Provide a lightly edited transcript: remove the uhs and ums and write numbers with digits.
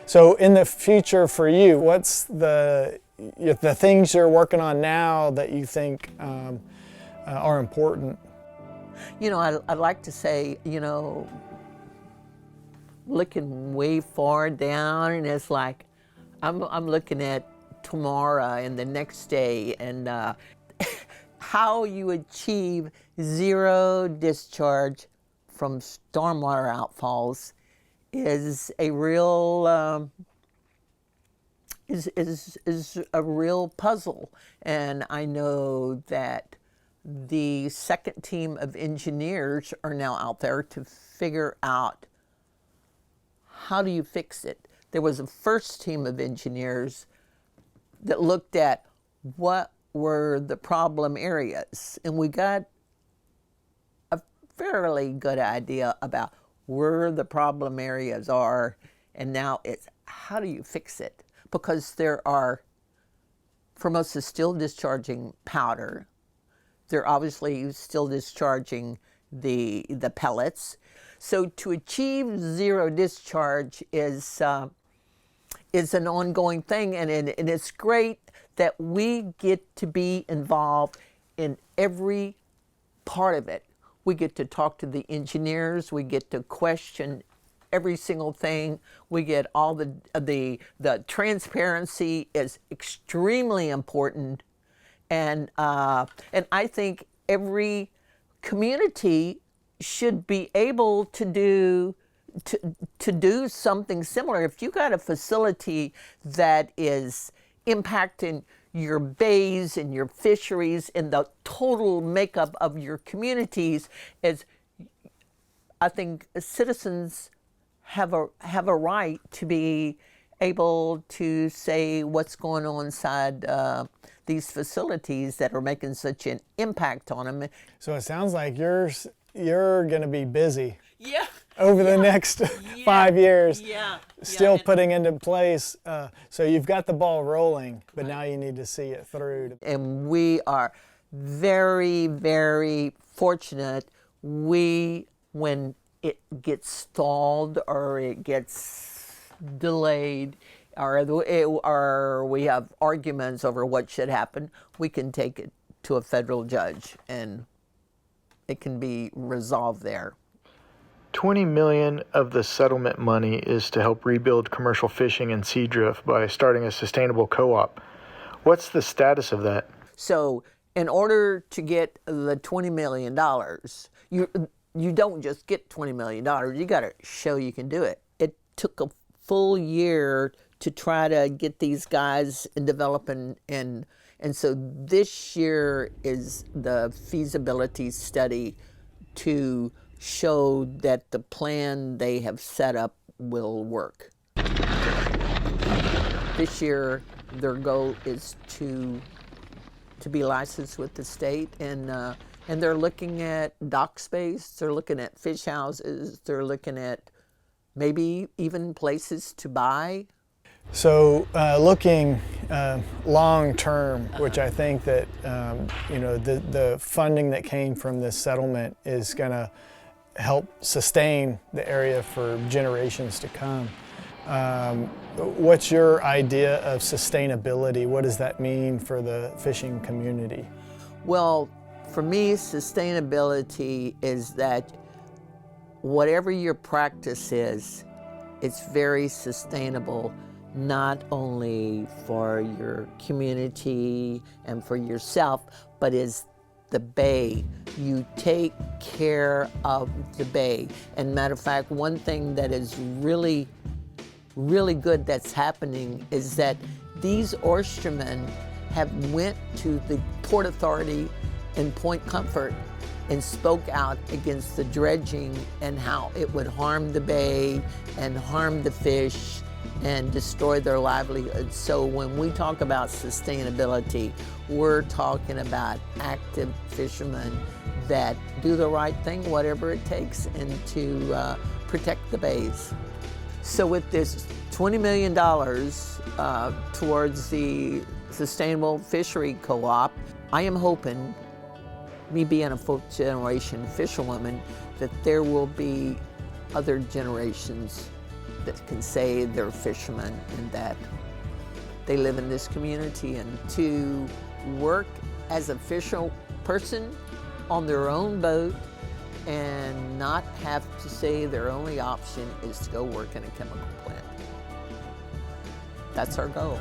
So in the future for you, what's the things you're working on now that you think are important? You know, I'd like to say, you know, looking way far down, and it's like I'm looking at tomorrow and the next day, and how you achieve zero discharge from stormwater outfalls is a real is a real puzzle. And I know that the second team of engineers are now out there to figure out how do you fix it. There was a first team of engineers that looked at what were the problem areas, and we got a fairly good idea about where the problem areas are, and now it's how do you fix it? Because there are, Formosa is still discharging powder. They're obviously still discharging the pellets. So to achieve zero discharge is an ongoing thing, and it's great that we get to be involved in every part of it. We get to talk to the engineers, we get to question every single thing, we get all the transparency is extremely important, and I think every community should be able to do something similar. If you got a facility that is impacting your bays and your fisheries and the total makeup of your communities, I think citizens have a right to be able to say what's going on inside these facilities that are making such an impact on them. So it sounds like you're going to be busy. Yeah. Over the next 5 years, still and putting into place. So you've got the ball rolling, but now you need to see it through. And we are very, very fortunate. When it gets stalled or it gets delayed, or we have arguments over what should happen, we can take it to a federal judge and it can be resolved there. $20 million of the settlement money is to help rebuild commercial fishing in Seadrift by starting a sustainable co-op. What's the status of that? So in order to get the $20 million, you don't just get $20 million, you got to show you can do it. It took a full year to try to get these guys developing, and so this year is the feasibility study to show that the plan they have set up will work. This year, their goal is to be licensed with the state, and they're looking at dock space, they're looking at fish houses, they're looking at maybe even places to buy. So looking long term, which I think that the funding that came from this settlement is going to help sustain the area for generations to come. What's your idea of sustainability? What does that mean for the fishing community? Well, for me, sustainability is that whatever your practice is, it's very sustainable, not only for your community and for yourself, but is the bay. You take care of the bay. And matter of fact, one thing that is really, really good that's happening is that these oystermen have went to the Port Authority in Point Comfort and spoke out against the dredging and how it would harm the bay and harm the fish and destroy their livelihood. So when we talk about sustainability, we're talking about active fishermen that do the right thing, whatever it takes, and to protect the bays. So with this $20 million towards the Sustainable Fishery Co-op, I am hoping, me being a fourth generation fisherwoman, that there will be other generations that can say they're fishermen and that they live in this community, and to work as a fisher person on their own boat and not have to say their only option is to go work in a chemical plant. That's our goal.